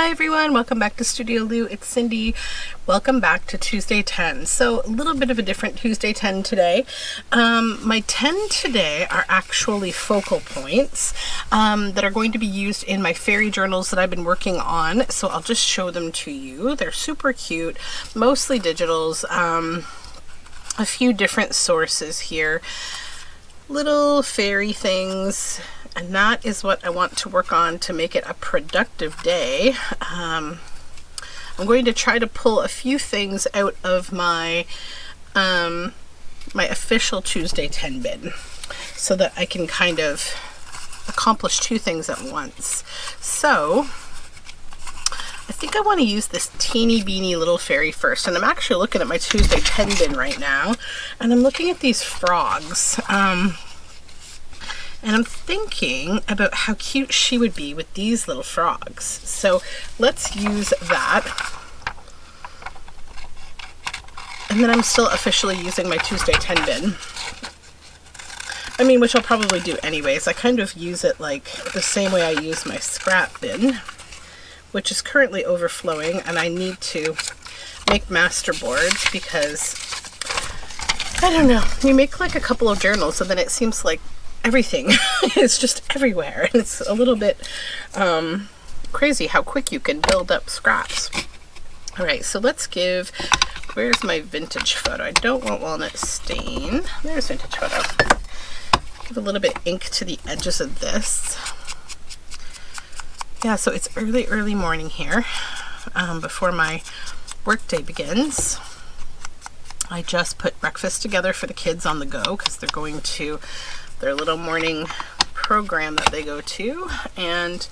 Hi everyone, welcome back to Studioloo. It's Cindy. Welcome back to Tuesday 10. So a little bit of a different Tuesday 10 today. My 10 today are actually focal points that are going to be used in my fairy journals that I've been working on. So I'll just show them to you. They're super cute, mostly digitals, a few different sources here, little fairy things. And that is what I want to work on to make it a productive day. I'm going to try to pull a few things out of my my official Tuesday 10 bin so that I can kind of accomplish two things at once. So I think I want to use this teeny beany little fairy first, and I'm actually looking at my Tuesday 10 bin right now, and I'm looking at these frogs. And I'm thinking about how cute she would be with these little frogs. So let's use that. And then I'm still officially using my Tuesday 10 bin. I mean, which I'll probably do anyways. I kind of use it like the same way I use my scrap bin, which is currently overflowing, and I need to make master boards because, I don't know, you make like a couple of journals and then it seems like everything is just everywhere, and it's a little bit crazy how quick you can build up scraps. All right, so let's give, where's my vintage photo? I don't want walnut stain. There's vintage photo. Give a little bit ink to the edges of this. Yeah, so it's early morning here before my workday begins. I just put breakfast together for the kids on the go because they're going to their little morning program that they go to, and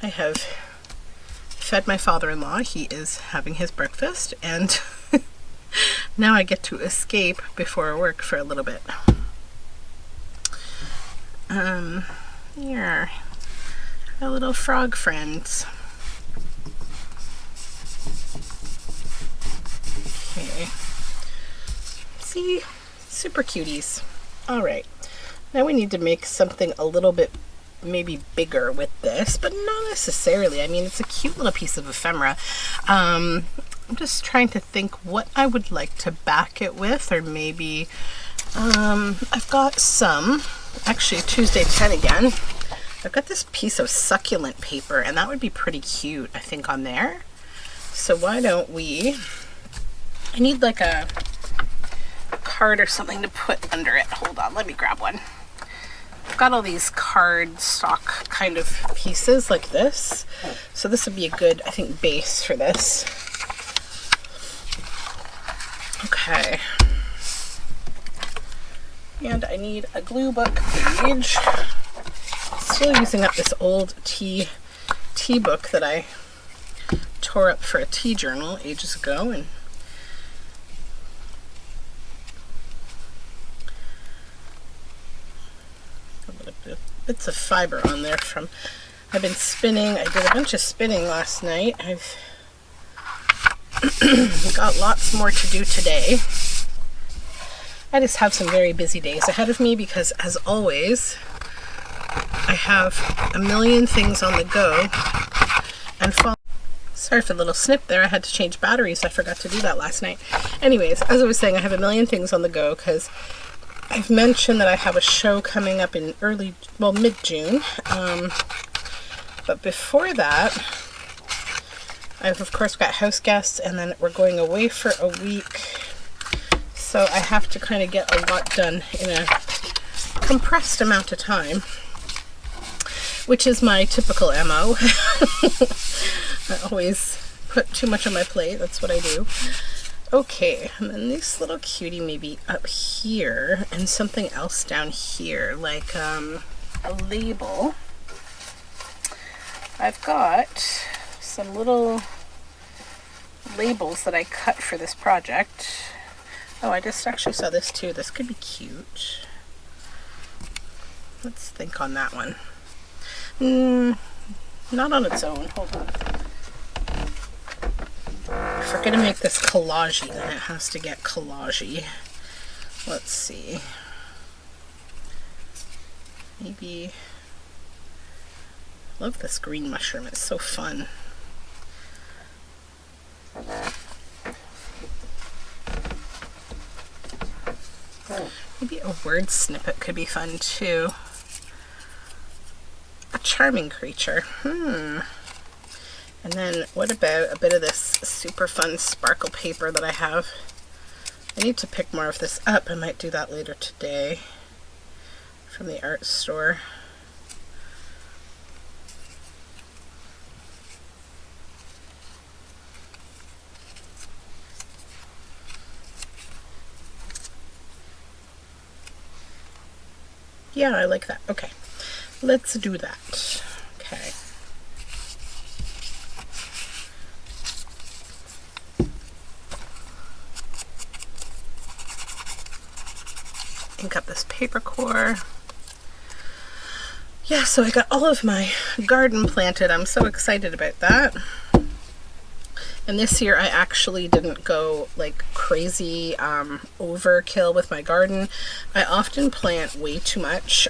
I have fed my father-in-law. He is having his breakfast, and now I get to escape before work for a little bit. Here, our little frog friends. Okay, see? Super cuties. All right, now we need to make something a little bit maybe bigger with this, but not necessarily. I mean, it's a cute little piece of ephemera. I'm just trying to think what I would like to back it with, or maybe I've got some, actually Tuesday 10 again. I've got this piece of succulent paper, and that would be pretty cute, I think, on there. So why don't we, I need like a card or something to put under it. Hold on, let me grab one. I've got all these card stock kind of pieces like this. So this would be a good, I think, base for this. Okay. And I need a glue book page. Still using up this old tea book that I tore up for a tea journal ages ago, and bits of fiber on there from, I've been spinning. I did a bunch of spinning last night. I've got lots more to do today. I just have some very busy days ahead of me because, as always, I have a million things on the go. And sorry for the little snip there. I had to change batteries. I forgot to do that last night. Anyways, as I was saying, I have a million things on the go because I've mentioned that I have a show coming up in mid-June, but before that, I've of course got house guests, and then we're going away for a week, so I have to kind of get a lot done in a compressed amount of time, which is my typical MO. I always put too much on my plate. That's what I do. Okay, and then this little cutie maybe up here, and something else down here, like a label. I've got some little labels that I cut for this project. Oh, I just actually saw this too. This could be cute. Let's think on that one. Not on its own. Hold on. If we're going to make this collagey, then it has to get collagey. Let's see. Maybe Love this green mushroom, it's so fun. Maybe a word snippet could be fun too. A charming creature. And then what about a bit of this super fun sparkle paper that I have? I need to pick more of this up. I might do that later today from the art store. Yeah, I like that. Okay, let's do that. Okay. Ink up this paper core. Yeah, so I got all of my garden planted. I'm so excited about that. And this year I actually didn't go like crazy overkill with my garden. I often plant way too much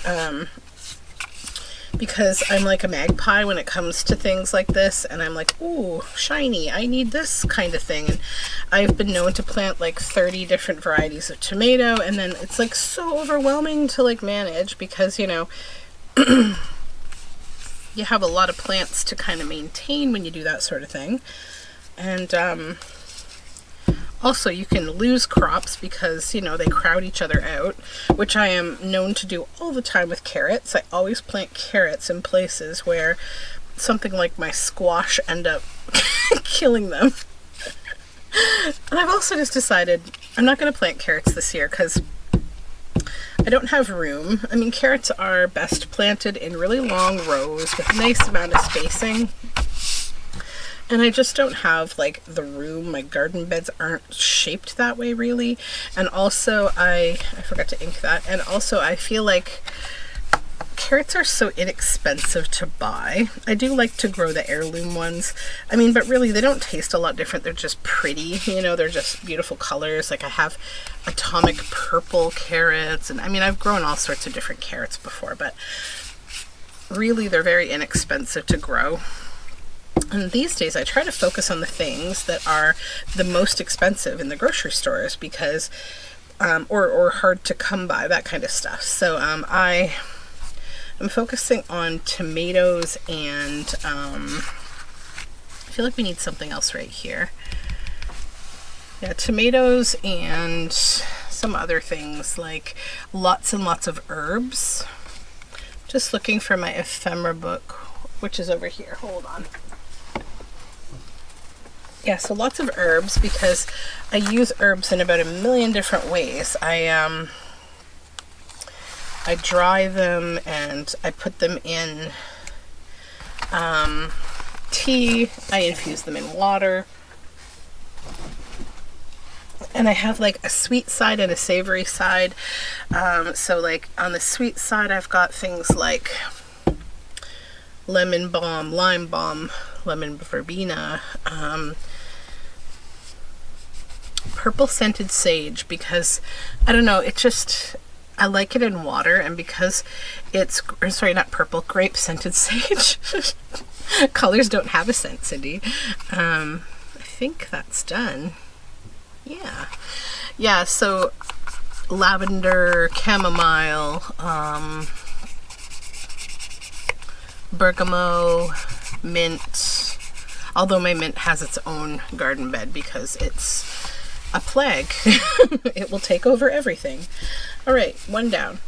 because I'm like a magpie when it comes to things like this, and I'm like, ooh, shiny, I need this kind of thing. And I've been known to plant like 30 different varieties of tomato, and then it's like so overwhelming to like manage because, you know, you have a lot of plants to kind of maintain when you do that sort of thing. And also you can lose crops because, you know, they crowd each other out, which I am known to do all the time with carrots. I always plant carrots in places where something like my squash end up killing them. And I've also just decided I'm not going to plant carrots this year because I don't have room. I mean, carrots are best planted in really long rows with a nice amount of spacing. And I just don't have like the room. My garden beds aren't shaped that way really. And also I forgot to ink that. And also I feel like carrots are so inexpensive to buy. I do like to grow the heirloom ones. I mean, but really they don't taste a lot different. They're just pretty, you know, they're just beautiful colors. Like I have atomic purple carrots, and I mean, I've grown all sorts of different carrots before, but really they're very inexpensive to grow. And these days I try to focus on the things that are the most expensive in the grocery stores because, or hard to come by, that kind of stuff. So I'm focusing on tomatoes and I feel like we need something else right here. Yeah, tomatoes and some other things like lots and lots of herbs. Just looking for my ephemera book, which is over here. Hold on. Yeah, so lots of herbs because I use herbs in about a million different ways. I dry them and I put them in tea. I infuse them in water. And I have like a sweet side and a savory side. So like on the sweet side, I've got things like lemon balm, lime balm, lemon verbena, purple scented sage, because I don't know, it just, I like it in water, and because it's, or sorry, not purple, grape scented sage. Colors don't have a scent, Cindy. I think that's done. Yeah, so lavender, chamomile, bergamot, mint, although my mint has its own garden bed because it's a plague. It will take over everything. All right, one down.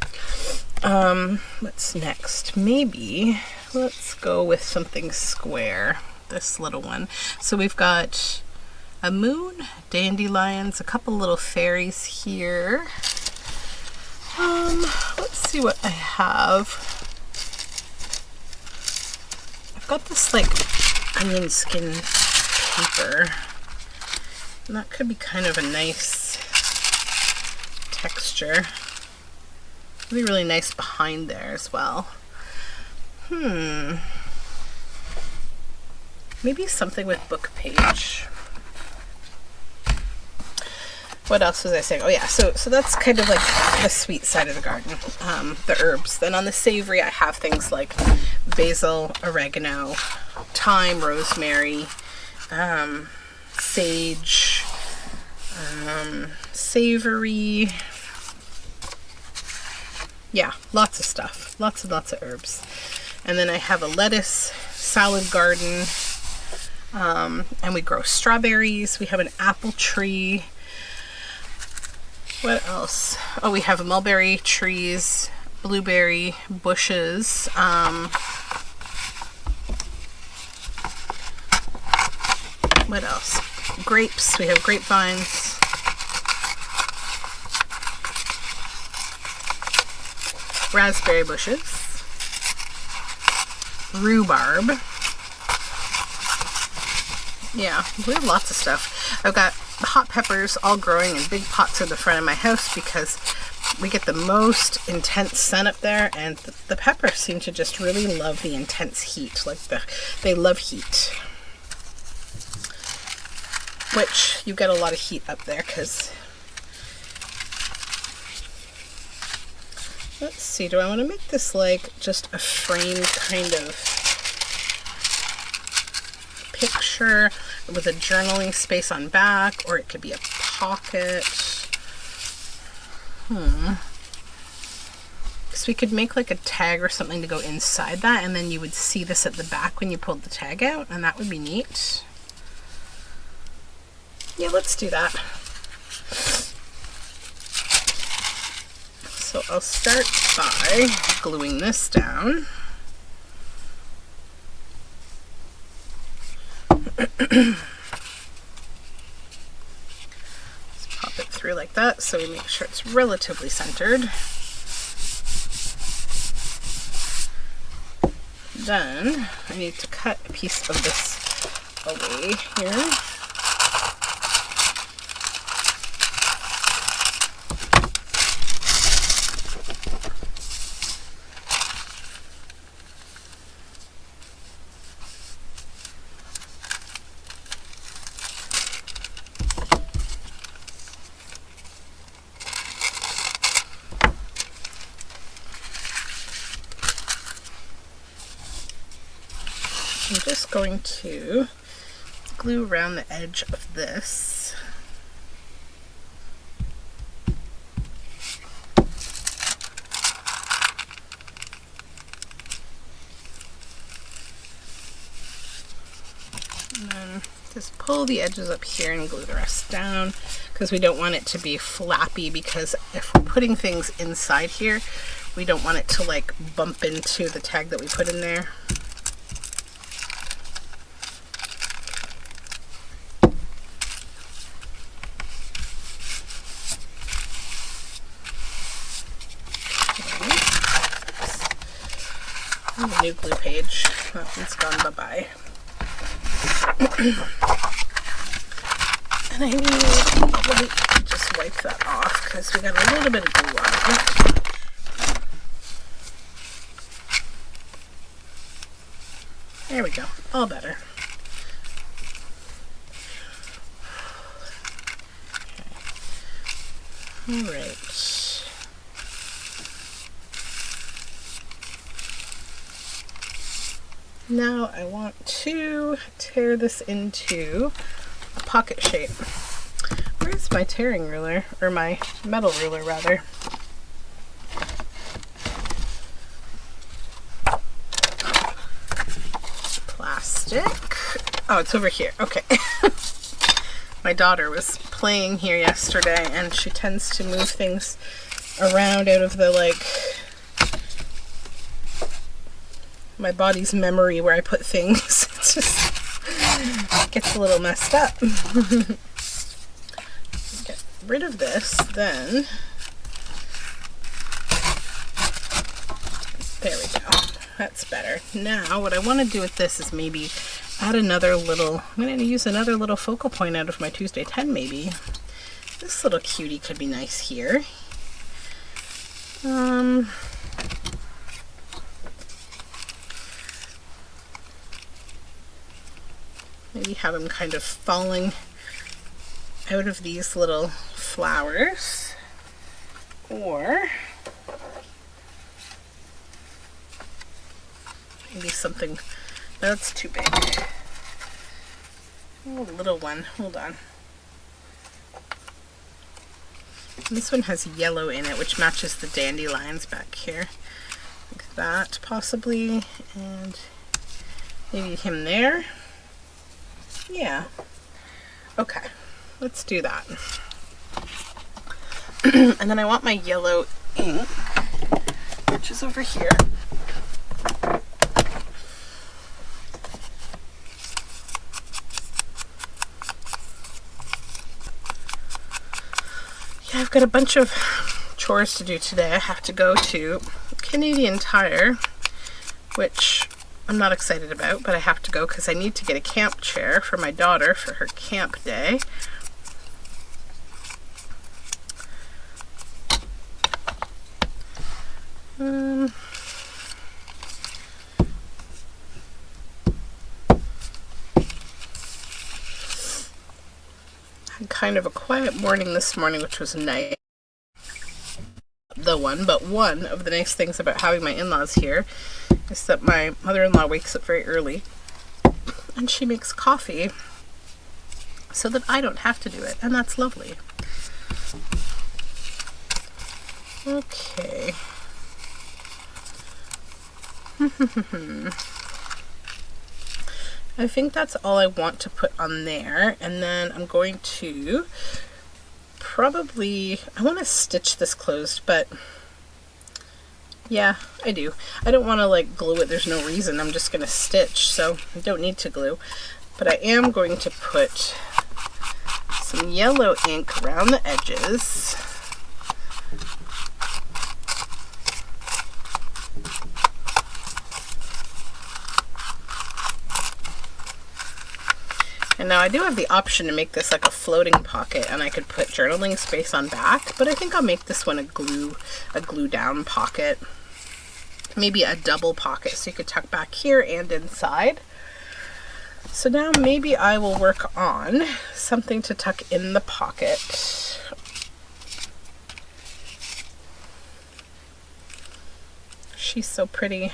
What's next? Maybe let's go with something square, this little one. So we've got a moon, dandelions, a couple little fairies here. Let's see what I have. I've got this like onion skin paper, and that could be kind of a nice texture. It'll be really nice behind there as well. Maybe something with book page. What else was I saying? Oh yeah, so that's kind of like the sweet side of the garden, the herbs. Then on the savory, I have things like basil, oregano, thyme, rosemary, sage, savory. Yeah, lots of stuff. Lots and lots of herbs. And then I have a lettuce salad garden. And we grow strawberries. We have an apple tree. What else? Oh, we have mulberry trees, blueberry bushes. What else? Grapes. We have grapevines. Raspberry bushes. Rhubarb. Yeah, we have lots of stuff. I've got hot peppers all growing in big pots in the front of my house because we get the most intense sun up there, and the peppers seem to just really love the intense heat. Like they love heat. Which you get a lot of heat up there because, let's see, do I want to make this like just a frame kind of picture with a journaling space on back, or it could be a pocket. So we could make like a tag or something to go inside that, and then you would see this at the back when you pulled the tag out, and that would be neat. Yeah, let's do that. So I'll start by gluing this down. Let's pop it through like that so we make sure it's relatively centered. Then I need to cut a piece of this away here. I'm just going to glue around the edge of this. And then just pull the edges up here and glue the rest down, because we don't want it to be flappy, because if we're putting things inside here, we don't want it to like bump into the tag that we put in there. A new glue page. That one's gone bye-bye. And I need, let me just wipe that off because we got a little bit of glue on it. There we go. All better. Okay. All right. Now I want to tear this into a pocket shape. Where's my tearing ruler? Or my metal ruler, rather. Plastic. Oh, it's over here. Okay. My daughter was playing here yesterday, and she tends to move things around out of the, like, my body's memory where I put things. It just gets a little messed up. Get rid of this, then there we go. That's better. Now what I want to do with this is maybe add another little, I'm going to use another little focal point out of my Tuesday 10 maybe. This little cutie could be nice here. Maybe have him kind of falling out of these little flowers, or maybe something that's too big. Oh, little one. Hold on. This one has yellow in it, which matches the dandelions back here. Like that, possibly. And maybe him there. Yeah. Okay. Let's do that. And then I want my yellow ink, which is over here. Yeah, I've got a bunch of chores to do today. I have to go to Canadian Tire, which I'm not excited about, but I have to go because I need to get a camp chair for my daughter for her camp day. Had kind of a quiet morning this morning, which was nice. But one of the nice things about having my in-laws here is that my mother-in-law wakes up very early and she makes coffee so that I don't have to do it, and that's lovely. Okay. I think that's all I want to put on there, and then I'm going to probably, I want to stitch this closed, but yeah, I do. I don't want to like glue it, there's no reason, I'm just going to stitch, so I don't need to glue. But I am going to put some yellow ink around the edges. And now I do have the option to make this like a floating pocket, and I could put journaling space on back, but I think I'll make this one a glue down pocket. Maybe a double pocket so you could tuck back here and inside. So now maybe I will work on something to tuck in the pocket. She's so pretty.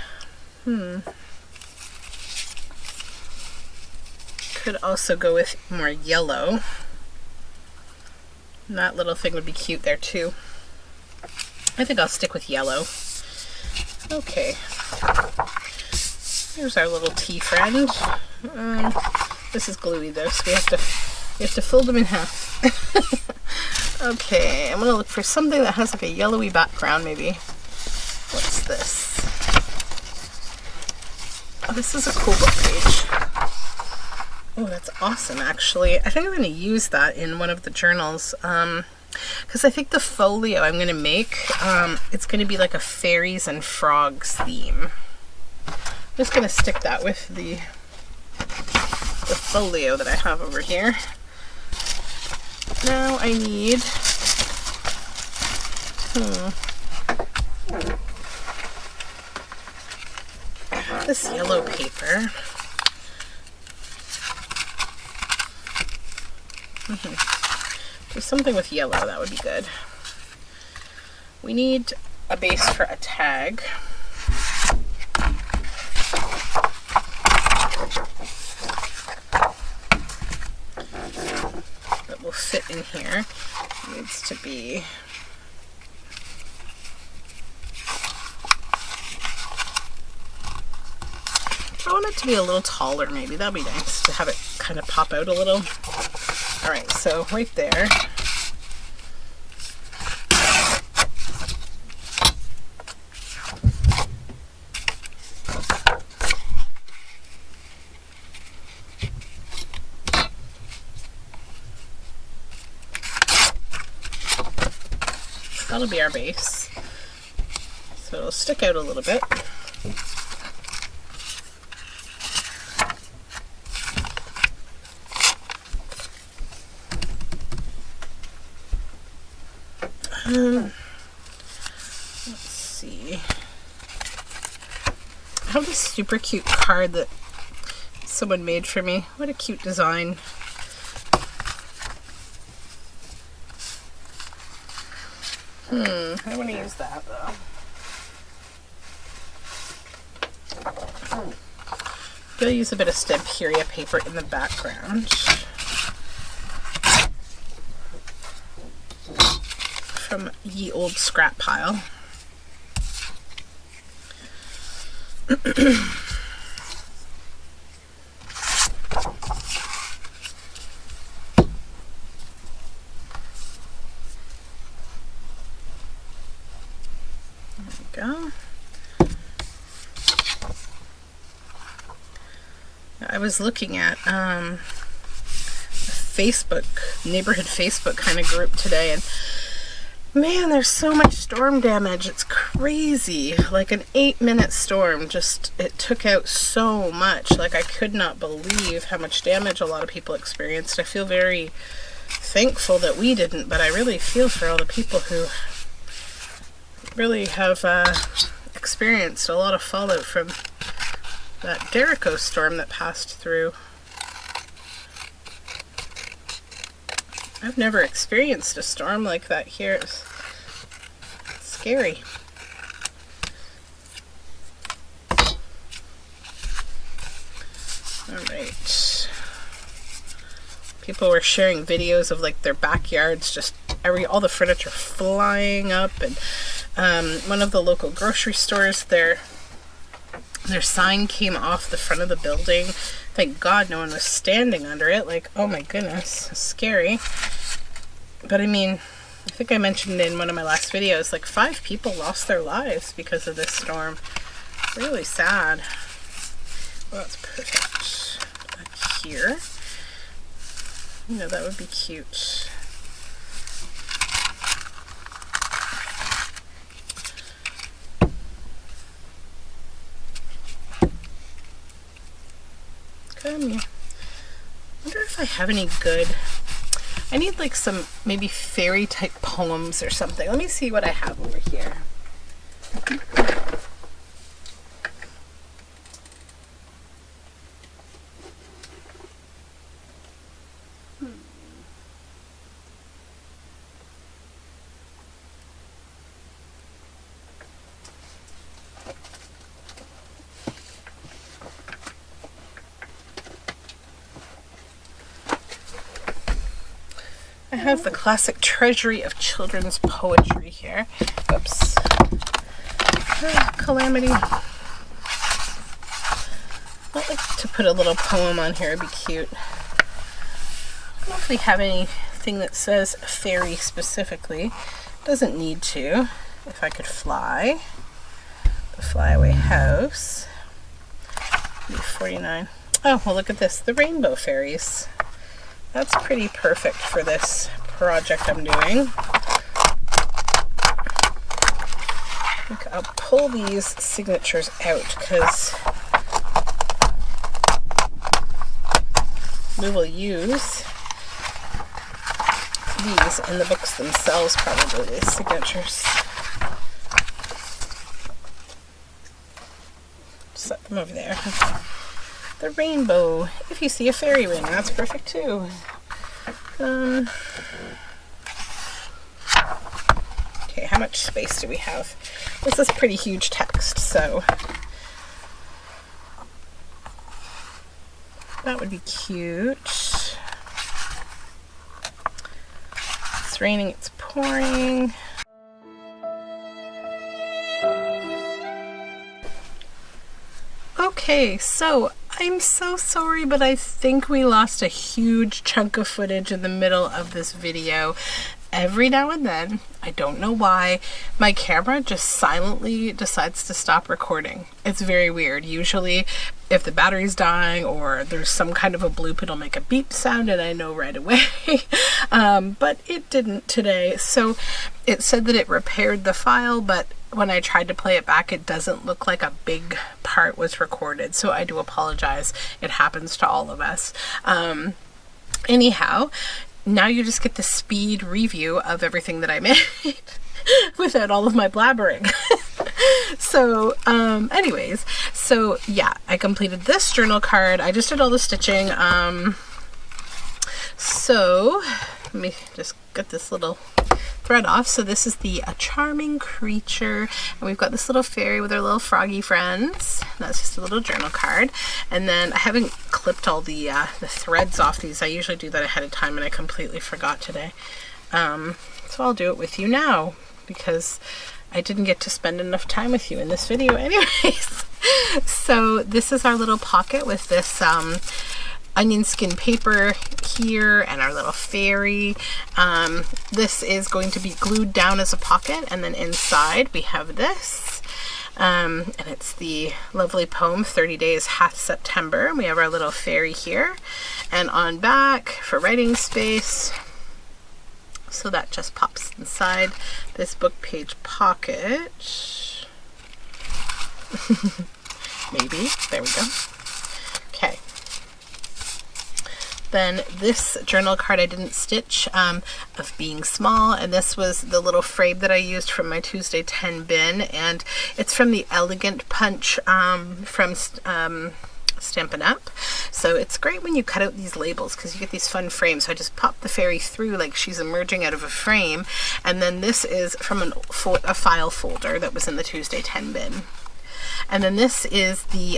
Could also go with more yellow. And that little thing would be cute there too. I think I'll stick with yellow. Okay. Here's our little tea friend. This is gluey though, so we have to fold them in half. Okay, I'm gonna look for something that has like a yellowy background maybe. What's this? Oh, this is a cool book page. Oh, that's awesome, actually. I think I'm going to use that in one of the journals, because I think the folio I'm going to make, it's going to be like a fairies and frogs theme. I'm just going to stick that with the folio that I have over here. Now I need this yellow paper. Do something with yellow, that would be good. We need a base for a tag. That will fit in here. It needs to be I want it to be a little taller maybe. That'd be nice to have it kind of pop out a little. Alright, so right there. That'll be our base. So it'll stick out a little bit. Let's see. I have this super cute card that someone made for me. What a cute design. I want to use that though. I'm gonna use a bit of Studioloo paper in the background from ye old scrap pile. There we go. I was looking at a neighborhood Facebook kind of group today, and man, there's so much storm damage. It's crazy. Like an 8-minute storm, it took out so much. Like, I could not believe how much damage a lot of people experienced. I feel very thankful that we didn't, but I really feel for all the people who really have experienced a lot of fallout from that Derico storm that passed through. I've never experienced a storm like that here. It's scary. Alright. People were sharing videos of like their backyards, just all the furniture flying up, and one of the local grocery stores, their sign came off the front of the building. Thank God no one was standing under it. Like, oh my goodness, scary. But I mean, I think I mentioned in one of my last videos, like 5 people lost their lives because of this storm. Really sad. Well, that's perfect. Back here. You know, that would be cute. Come here. I wonder if I have any good... I need like some maybe fairy type poems or something. Let me see what I have over here. I have the classic treasury of children's poetry here. Oops. Calamity. I'd like to put a little poem on here. It'd be cute. I don't know if we have anything that says fairy specifically. Doesn't need to. If I could fly. The flyaway house. 49. Oh, well, look at this. The rainbow fairies. That's pretty perfect for this project I'm doing. I'll pull these signatures out because we will use these in the books themselves, probably, these signatures. Set them over there. The rainbow. If you see a fairy ring, that's perfect too. Okay, how much space do we have? This is pretty huge text, so that would be cute. It's raining, it's pouring. Okay, so I'm so sorry, but I think we lost a huge chunk of footage in the middle of this video. Every now and then, I don't know why, my camera just silently decides to stop recording. It's very weird. Usually, if the battery's dying or there's some kind of a bloop, it'll make a beep sound and I know right away. But it didn't today. So it said that it repaired the file, but when I tried to play it back, it doesn't look like a big part was recorded. So I do apologize. It happens to all of us. Anyhow, now you just get the speed review of everything that I made without all of my blabbering. So, anyways, so yeah, I completed this journal card. I just did all the stitching. So let me just get this little thread off. So this is the A Charming Creature, and we've got this little fairy with her little froggy friends. That's just a little journal card. And then I haven't clipped all the threads off these. I usually do that ahead of time, and I completely forgot today. So I'll do it with you now, because I didn't get to spend enough time with you in this video anyways. So this is our little pocket with this onion skin paper here and our little fairy. This is going to be glued down as a pocket, and then inside we have this. And it's the lovely poem 30 Days Hath September. And we have our little fairy here. And on back for writing space. So that just pops inside this book page pocket. Maybe. There we go. Okay. Then this journal card I didn't stitch, of being small, and this was the little frame that I used from my Tuesday 10 bin, and it's from the Elegant Punch from Stampin' Up. So it's great when you cut out these labels because you get these fun frames. So I just popped the fairy through like she's emerging out of a frame, and then this is from a file folder that was in the Tuesday 10 bin. And then this is the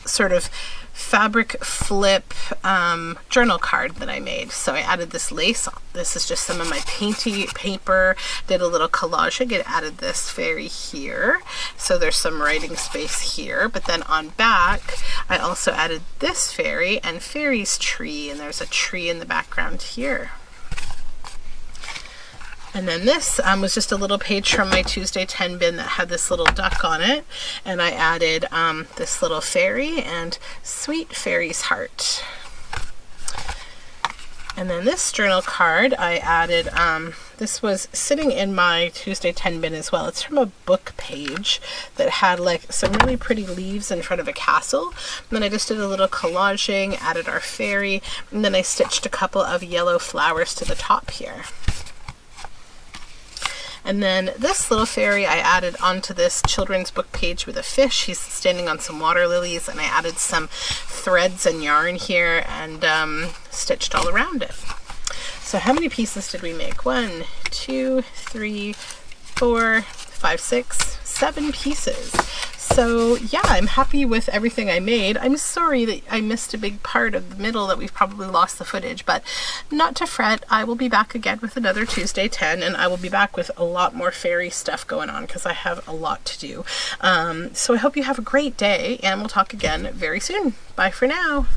sort of fabric flip journal card that I made. So I added this lace. This is just some of my painty paper. Did a little collaging and added this fairy here. So there's some writing space here. But then on back, I also added this fairy and fairy's tree. And there's a tree in the background here. And then this was just a little page from my Tuesday 10 bin that had this little duck on it. And I added this little fairy and Sweet Fairy's Heart. And then this journal card I added, this was sitting in my Tuesday 10 bin as well. It's from a book page that had like some really pretty leaves in front of a castle. And then I just did a little collaging, added our fairy, and then I stitched a couple of yellow flowers to the top here. And then this little fairy I added onto this children's book page with a fish. He's standing on some water lilies, and I added some threads and yarn here and stitched all around it. So how many pieces did we make? 1, 2, 3, 4, 5, 6, 7 pieces. So yeah, I'm happy with everything I made. I'm sorry that I missed a big part of the middle, that we've probably lost the footage, but not to fret. I will be back again with another Tuesday 10, and I will be back with a lot more fairy stuff going on because I have a lot to do. So I hope you have a great day, and we'll talk again very soon. Bye for now.